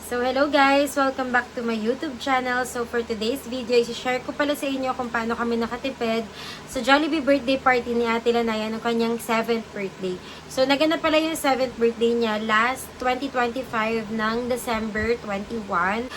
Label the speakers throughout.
Speaker 1: So, hello guys! Welcome back to my YouTube channel. So, for today's video, isi-share ko pala sa inyo kung paano kami nakatipid sa Jollibee birthday party ni Ate Lanaya ng kanyang 7th birthday. So, naganap pala yung 7th birthday niya last 2025 ng December 21.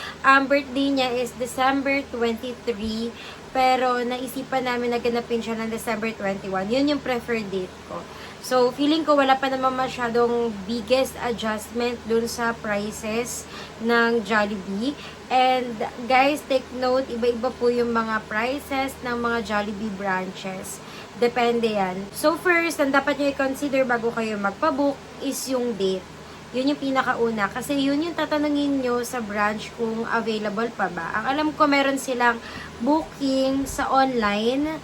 Speaker 1: Birthday niya is December 23, pero naisipan namin na ganapin siya ng December 21. Yun yung preferred date ko. So, feeling ko wala pa naman masyadong biggest adjustment dun sa prices ng Jollibee. And guys, take note, iba-iba po yung mga prices ng mga Jollibee branches. Depende yan. So, first, ang dapat nyo i-consider bago kayo magpabook is yung date. Yun yung pinakauna. Kasi yun yung tatanungin nyo sa branch kung available pa ba. Ang alam ko, meron silang booking sa online.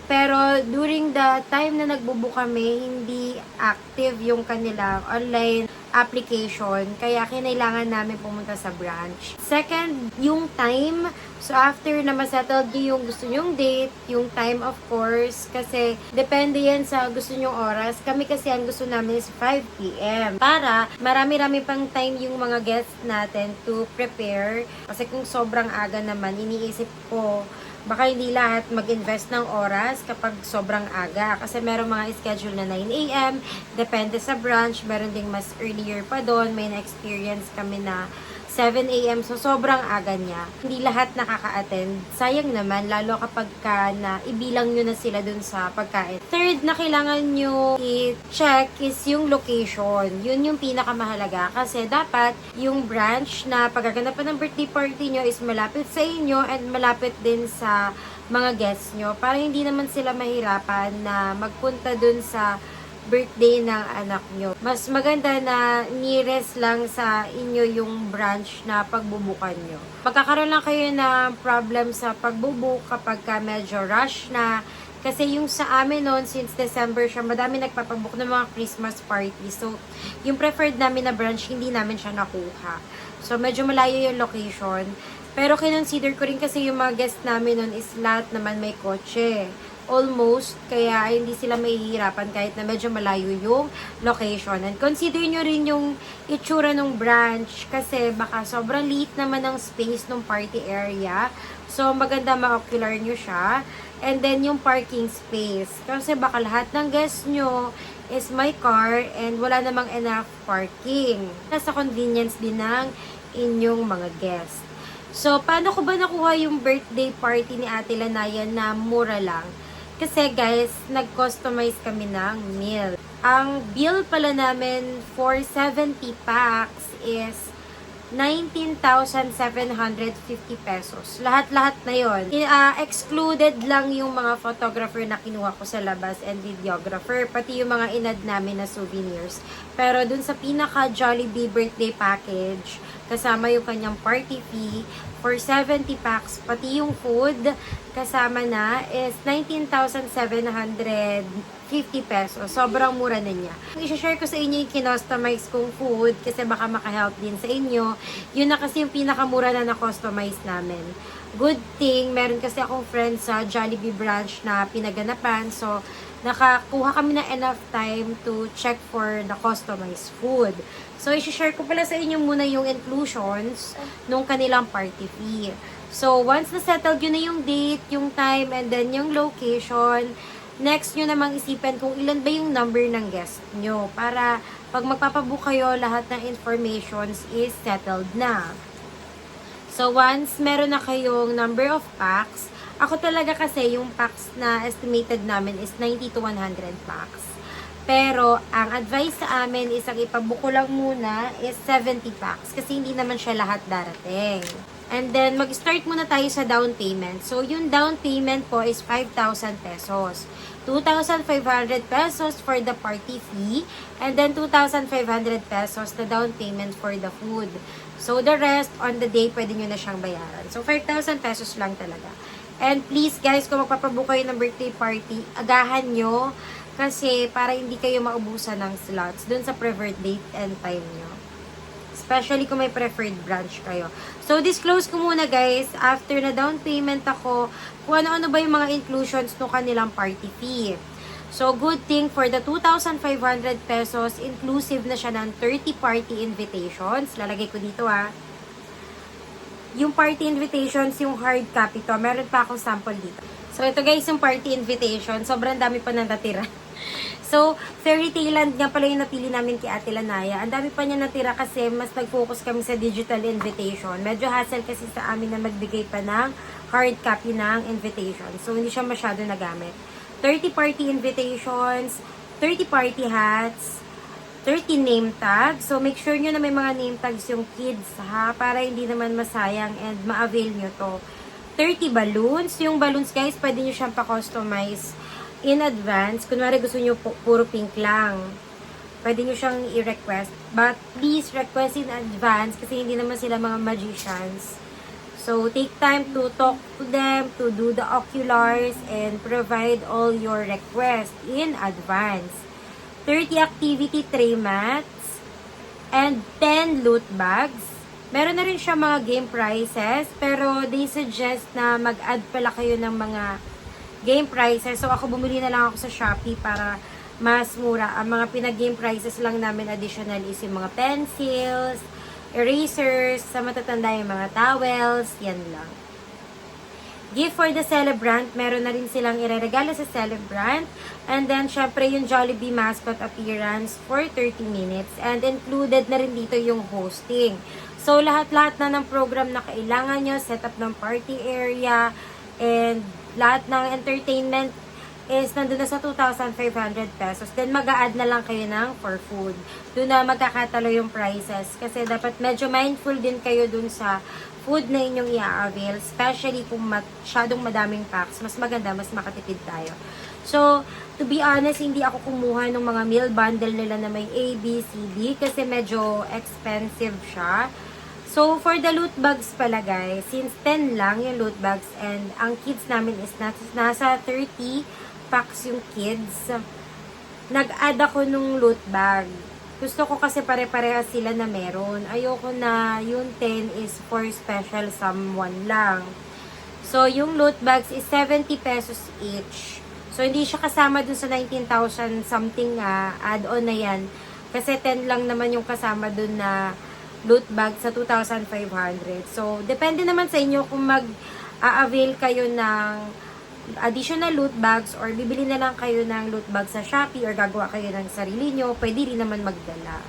Speaker 1: Pero during the time na nagbubook kami, hindi active yung kanilang online application. Kaya kinailangan namin pumunta sa branch. Second, yung time. So after na masettled nyo yung gusto nyong date, yung time of course, kasi depende yan sa gusto nyong oras. Kami kasi ang gusto namin is 5 p.m. Para marami-rami pang time yung mga guests natin to prepare. Kasi kung sobrang aga naman, iniisip ko, baka hindi lahat mag-invest ng oras kapag sobrang aga. Kasi merong mga schedule na 9 a.m. Depende sa branch. Meron ding mas earlier pa doon. May na-experience kami na 7 a.m. So, sobrang aga niya. Hindi lahat nakaka-attend. Sayang naman, lalo kapag na ibilang nyo na sila dun sa pagkain. Third na kailangan nyo i-check is yung location. Yun yung pinakamahalaga. Kasi dapat yung branch na paggaganapan ng birthday party nyo is malapit sa inyo and malapit din sa mga guests nyo. Para hindi naman sila mahirapan na magpunta dun sa birthday ng anak nyo. Mas maganda na nearest lang sa inyo yung branch na pagbubukan nyo. Magkakaroon lang kayo ng problem sa pagbubuk kapag ka medyo rush na. Kasi yung sa amin noon, since December siya, madami nagpapabook ng mga Christmas party. So, yung preferred namin na branch, hindi namin siya nakuha. So, medyo malayo yung location. Pero kinonsider ko rin kasi yung mga guest namin noon is lahat naman may kotse. Almost, kaya hindi sila mahihirapan kahit na medyo malayo yung location. And consider nyo rin yung itsura ng branch kasi baka sobrang liit naman ng space ng party area. So, maganda ma-ocular nyo siya. And then, yung parking space. Kasi baka lahat ng guests nyo is my car and wala namang enough parking. Nasa convenience din ng inyong mga guests. So, paano ko ba nakuha yung birthday party ni Ate Lanaya na mura lang? Kasi guys, nag-customize kami ng meal. Ang bill pala namin for 70 packs is 19,750 pesos. Lahat-lahat na yon. Excluded lang yung mga photographer na kinuha ko sa labas and videographer, pati yung mga inad namin na souvenirs. Pero dun sa pinaka Jollibee birthday package, kasama yung kanyang party fee, for 70 packs, pati yung food, kasama na, is 19,750 pesos. Sobrang mura na niya. I-share ko sa inyo yung kinostomize kong food, kasi baka makahelp din sa inyo. Yun na kasi yung pinakamura na na-customize namin. Good thing, meron kasi akong friend sa Jollibee branch na pinaganapan, so nakakuha kami na enough time to check for the customized food. So, i-share ko pala sa inyo muna yung inclusions nung kanilang party fee. So, once na-settled yun na yung date, yung time, and then yung location, next nyo namang isipin kung ilan ba yung number ng guest nyo. Para pag magpapabook kayo, lahat ng informations is settled na. So, once meron na kayong number of packs, ako talaga kasi yung packs na estimated namin is 90 to 100 packs. Pero, ang advice sa amin is ang ipabuko lang muna is 70 packs kasi hindi naman siya lahat darating. And then, mag-start muna tayo sa down payment. So, yung down payment po is 5,000 pesos. 2,500 pesos for the party fee. And then, 2,500 pesos na down payment for the food. So, the rest on the day, pwede nyo na siyang bayaran. So, 5,000 pesos lang talaga. And please guys, kung magpapabook kayo ng birthday party, agahan nyo. Kasi para hindi kayo maubusan ng slots dun sa preferred date and time nyo. Especially kung may preferred branch kayo. So, disclose ko muna guys, after na down payment ako, kung ano-ano ba yung mga inclusions ng kanilang party fee. So, good thing for the 2,500 pesos, inclusive na siya ng 30 party invitations. Lalagay ko dito Yung party invitations, yung hard copy to, meron pa akong sample dito. So, ito guys, yung party invitation. Sobrang dami pa nang natira. So, Fairy Tayland nga pala yung napili namin kay Ate Lanaya. Ang dami pa niya natira kasi mas nag-focus kami sa digital invitation. Medyo hassle kasi sa amin na magbigay pa ng hard copy ng invitation. So, hindi siya masyado nagamit. 30 party invitations, 30 party hats, 30 name tags. So, make sure nyo na may mga name tags yung kids, ha? Para hindi naman masayang and ma-avail nyo to. 30 balloons. Yung balloons, guys, pwede nyo siyang pa-customize in advance. Kunwari, gusto nyo puro pink lang. Pwede nyo siyang i-request. But, please, request in advance kasi hindi naman sila mga magicians. So, take time to talk to them, to do the oculars, and provide all your requests in advance. 30 activity tray mats, and 10 loot bags. Meron na rin siya mga game prizes, pero they suggest na mag-add pala kayo ng mga game prizes. So, ako bumili na lang ako sa Shopee para mas mura. Ang mga pinag-game prizes lang namin additional is yung mga pencils, erasers, sa matatanda yung mga towels, yan lang. Gift for the celebrant, meron na rin silang ireregalo sa celebrant. And then, syempre, yung Jollibee mascot appearance for 30 minutes. And included na rin dito yung hosting. So, lahat-lahat na ng program na kailangan nyo, setup ng party area, and lahat ng entertainment is nandun na sa 2,500 pesos. Then, mag-a-add na lang kayo ng for food. Doon na magkakatalo yung prices. Kasi dapat medyo mindful din kayo dun sa food na inyong i-avail. Especially kung masyadong madaming packs. Mas maganda, mas makatipid tayo. So, to be honest, hindi ako kumuha ng mga meal bundle nila na may A, B, C, D. Kasi medyo expensive siya. So, for the loot bags pala guys, since 10 lang yung loot bags and ang kids namin is nasa 30 packs yung kids, nag-add ako nung loot bag. Gusto ko kasi pare-parehas sila na meron. Ayoko na yung 10 is for special someone lang. So, yung loot bags is 70 pesos each. So, hindi siya kasama dun sa 19,000 something add-on na yan. Kasi 10 lang naman yung kasama dun na loot bag sa 2,500. So, depende naman sa inyo kung mag-a-avail kayo ng additional loot bags or bibili na lang kayo ng loot bag sa Shopee or gagawa kayo ng sarili nyo. Pwede rin naman magdala.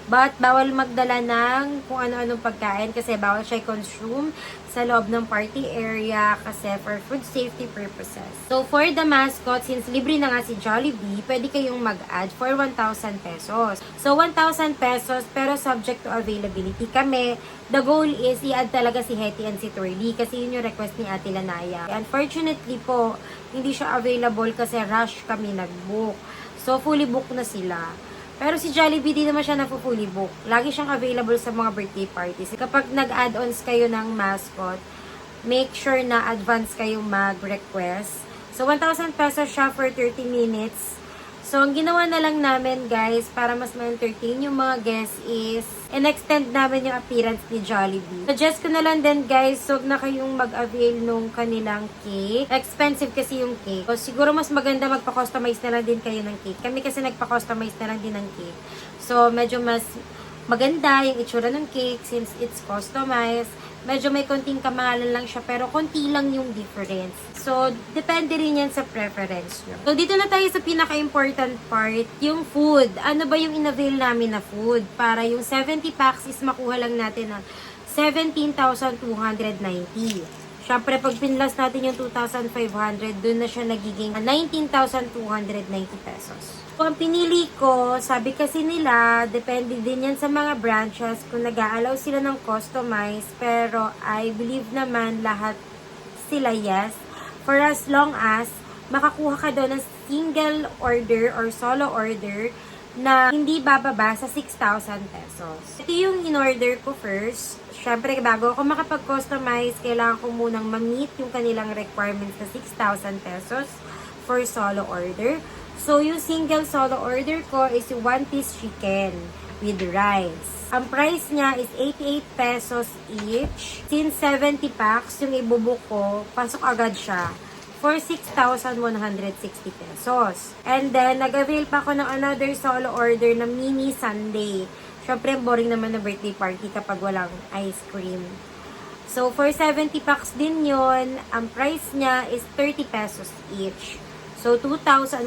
Speaker 1: But, bawal magdala ng kung ano-anong pagkain kasi bawal siya consume sa loob ng party area kasi for food safety purposes. So, for the mascot, since libre na nga si Jollibee, pwede kayong mag-add for 1,000 pesos. So, 1,000 pesos pero subject to availability kami. The goal is i-add talaga si Hetty and si Twirly kasi yun yung request ni Ate Lanaya. Unfortunately po, hindi siya available kasi rush kami nag-book. So, fully booked na sila. Pero si Jollibee, di naman siya na-fully book. Lagi siyang available sa mga birthday parties. Kapag nag-add-ons kayo ng mascot, make sure na advance kayo mag-request. So, 1,000 pesos siya for 30 minutes. So, ang ginawa na lang namin, guys, para mas ma-entertain yung mga guests is in-extend namin yung appearance ni Jollibee. Suggest ko na lang din, guys, huwag na kayong mag-avail nung kanilang cake. Expensive kasi yung cake. So, siguro mas maganda magpa-customize na lang din kayo ng cake. Kami kasi nagpa-customize na lang din ng cake. So, medyo mas maganda yung itsura ng cake since it's customized. Medyo may konting kamahalan lang siya, pero konti lang yung difference. So, depende rin yan sa preference nyo. So, dito na tayo sa pinaka-important part, yung food. Ano ba yung in-avail namin na food? Para yung 70 packs is makuha lang natin ng 17,290. Siyempre, pag pinlas natin yung 2,500, dun na siya nagiging 19,290 pesos. So, ang pinili ko, sabi kasi nila, depende din yan sa mga branches kung nag-aalaw sila ng customize. Pero, I believe naman lahat sila yes. For as long as makakuha ka doon ng single order or solo order na hindi bababa sa 6,000 pesos. Ito yung in-order ko first. Siyempre, bago ako makapag-customize, kailangan ko munang ma-meet yung kanilang requirements na 6,000 pesos for solo order. So, yung single solo order ko is yung 1-piece chicken with rice. Ang price niya is 88 pesos each. Since 70 packs yung ibubuk ko, pasok agad siya for 6,160 pesos. And then, nag-avail pa ako ng another solo order na mini sundae. Siyempre, boring naman na birthday party kapag walang ice cream. So, for 70 packs din yon, ang price niya is 30 pesos each. So, 2,100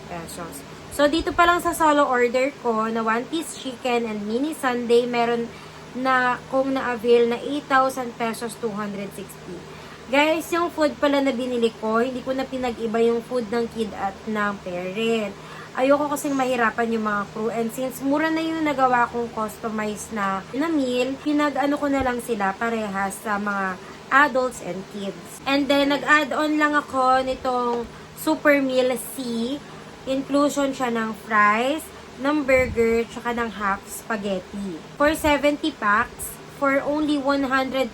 Speaker 1: pesos. So, dito pa lang sa solo order ko na 1-piece chicken and mini sundae, meron na kung na-avail na 8,000 pesos 260. Guys, yung food pala na binili ko, hindi ko na pinag-iba yung food ng kid at ng parent. Ayoko kasing mahirapan yung mga crew. And since mura na yung nagawa kong customized na meal, pinag-ano ko na lang sila parehas sa mga adults and kids. And then, nag-add-on lang ako nitong Super Meal C. Inclusion siya ng fries, ng burger, tsaka ng half spaghetti. For 70 packs, for only 129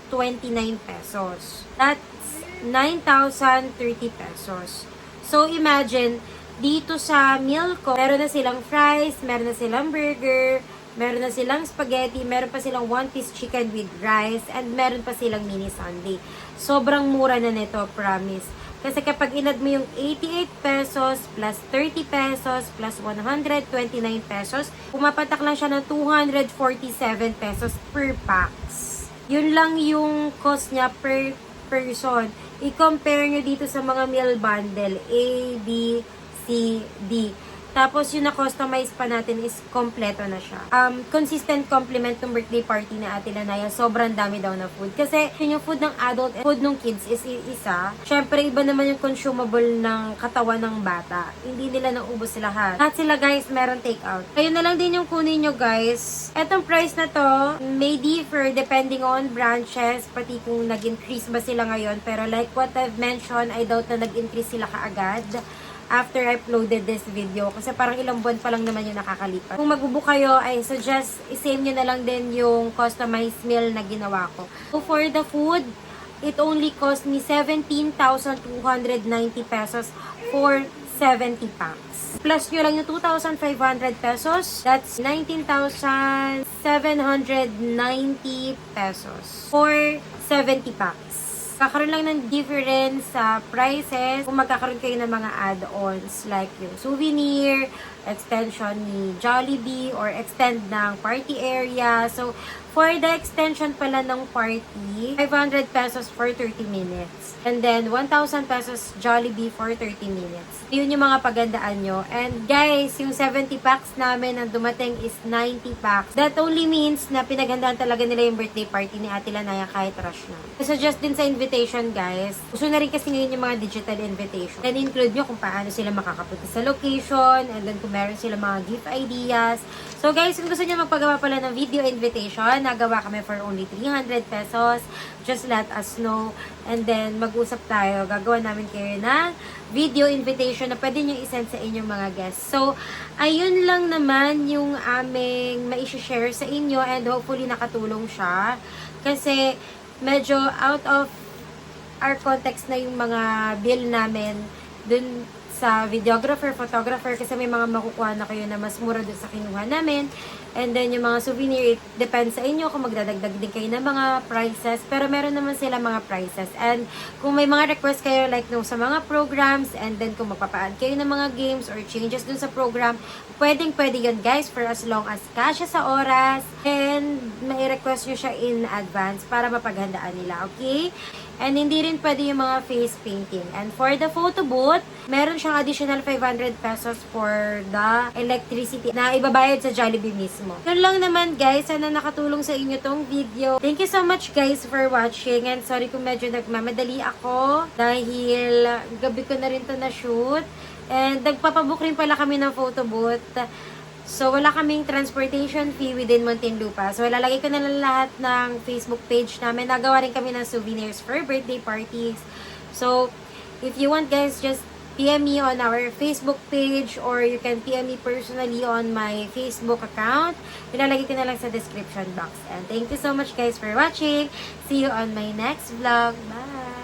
Speaker 1: pesos. That's 9,030 pesos. So, imagine, dito sa meal ko, meron na silang fries, meron na silang burger, meron na silang spaghetti, meron pa silang 1-piece chicken with rice, and meron pa silang mini sundae. Sobrang mura na nito, promise. Kasi kapag inad mo yung 88 pesos plus 30 pesos plus 129 pesos, pumapatak lang siya ng 247 pesos per packs. Yun lang yung cost niya per person. I-compare nyo dito sa mga meal bundle, A, B, C, D. Tapos yung na-customize pa natin is kompleto na siya. Consistent compliment ng birthday party na Ate Lanaya. Sobrang dami daw na food. Kasi yung food ng adult and food ng kids is isa. Syempre, iba naman yung consumable ng katawan ng bata. Hindi nila naubos lahat. Lahat sila guys, meron take out. Kayo na lang din yung kunin nyo guys. Etong price na to, may differ depending on branches, pati kung nag-increase ba sila ngayon. Pero like what I've mentioned, I doubt na nag-increase sila kaagad after I uploaded this video. Kasi parang ilang buwan pa lang naman yung nakakalipas. Kung magbubook kayo, I suggest i-save nyo na lang din yung customized meal na ginawa ko. So for the food, it only cost me 17,290 pesos for 70 packs. Plus nyo lang yung 2,500 pesos. That's 19,790 pesos for 70 packs. Kakaroon lang ng difference sa prices kung magkakaroon kayo ng mga add-ons like yung souvenir, extension ni Jollibee, or extend ng party area. So, for the extension pala ng party, 500 pesos for 30 minutes. And then, 1,000 pesos Jollibee for 30 minutes. Yun yung mga pagandaan nyo. And guys, yung 70 packs namin ang dumating is 90 packs. That only means na pinagandaan talaga nila yung birthday party ni Ate Lanaya kahit rush na. So, just din sa invitation guys, gusto na rin kasi ngayon yung mga digital invitation. And include nyo kung paano sila makakapunta sa location, and then kung meron sila mga gift ideas. So guys, kung gusto nyo magpagawa pala ng video invitation, nagawa kami for only 300 pesos. Just let us know. And then, mag-usap tayo. Gagawa namin kayo ng video invitation na pwede nyo isend sa inyong mga guests. So, ayun lang naman yung aming mai-share sa inyo, and hopefully nakatulong siya. Kasi, medyo out of our context na yung mga bill namin dun sa videographer, photographer, kasi may mga makukuha na kayo na mas mura dun sa kinuha namin. And then, yung mga souvenir, it depends sa inyo kung magdadagdag din kayo ng mga prices. Pero meron naman sila mga prices. And kung may mga request kayo like nung sa mga programs, and then kung magpapa-add kayo ng mga games or changes dun sa program, pwede yun guys, for as long as kasya sa oras. And may request nyo siya in advance para mapaghandaan nila, okay? And hindi rin pwede yung mga face painting. And for the photo booth, meron siyang additional 500 pesos for the electricity na ibabayad sa Jollibee mismo. Yun lang naman guys, sana nakatulong sa inyo tong video. Thank you so much guys for watching, and sorry kung medyo nagmamadali ako dahil gabi ko na rin to na-shoot. And nagpapabook rin pala kami ng photo booth. So, wala kaming transportation fee within Muntinlupa. So, lalagay ko na lang lahat ng Facebook page namin. Nagawa rin kami ng souvenirs for birthday parties. So, if you want guys, just PM me on our Facebook page, or you can PM me personally on my Facebook account. Ilalagay ko na lang sa description box. And thank you so much guys for watching. See you on my next vlog. Bye!